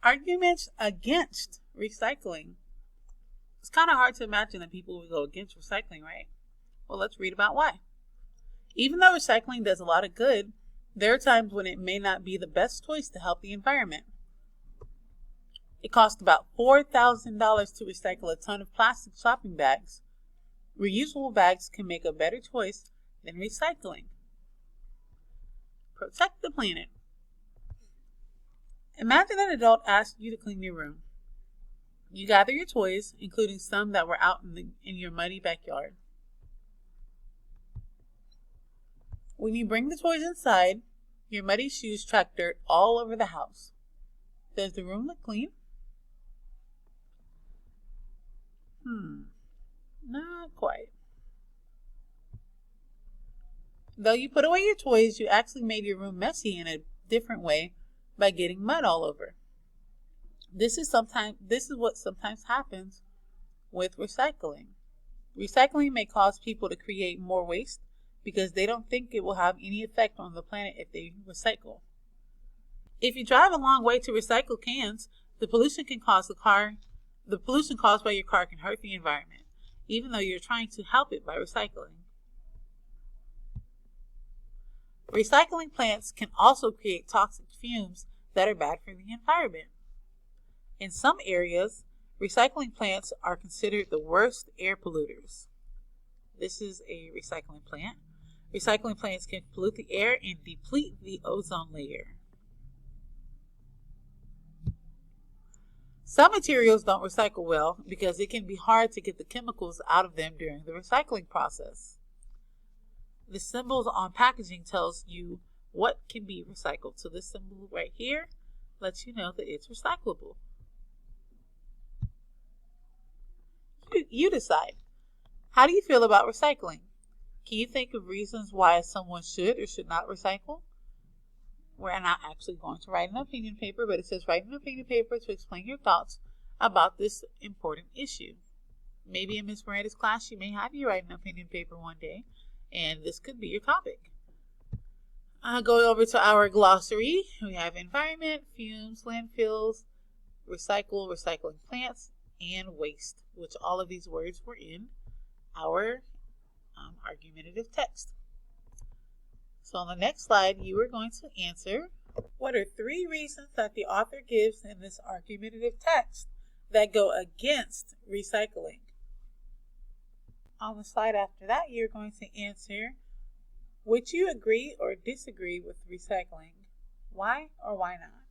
Arguments against recycling. It's kind of hard to imagine that people would go against recycling, right? Well, let's read about why. Even though recycling does a lot of good, there are times when it may not be the best choice to help the environment. It costs about $4,000 to recycle a ton of plastic shopping bags. Reusable bags can make a better choice than recycling. Protect the planet. Imagine an adult asks you to clean your room. You gather your toys, including some that were out in your muddy backyard. When you bring the toys inside, your muddy shoes track dirt all over the house. Does the room look clean? Not quite. Though you put away your toys, you actually made your room messy in a different way by getting mud all over. This is what sometimes happens with recycling. Recycling may cause people to create more waste because they don't think it will have any effect on the planet if they recycle. If you drive a long way to recycle cans, the pollution caused by your car can hurt the environment, even though you're trying to help it by recycling. Recycling plants can also create toxic fumes that are bad for the environment. In some areas, recycling plants are considered the worst air polluters. This is a recycling plant. Recycling plants can pollute the air and deplete the ozone layer. Some materials don't recycle well because it can be hard to get the chemicals out of them during the recycling process. The symbols on packaging tells you what can be recycled. So this symbol right here lets you know that it's recyclable. You decide. How do you feel about recycling? Can you think of reasons why someone should or should not recycle? We're not actually going to write an opinion paper, but it says write an opinion paper to explain your thoughts about this important issue. Maybe in Ms. Miranda's class, she may have you write an opinion paper one day, and this could be your topic. Going over to our glossary, we have environment, fumes, landfills, recycling plants, and waste, which all of these words were in our argumentative text. So on the next slide, you are going to answer, what are 3 reasons that the author gives in this argumentative text that go against recycling? On the slide after that, you're going to answer, would you agree or disagree with recycling? Why or why not?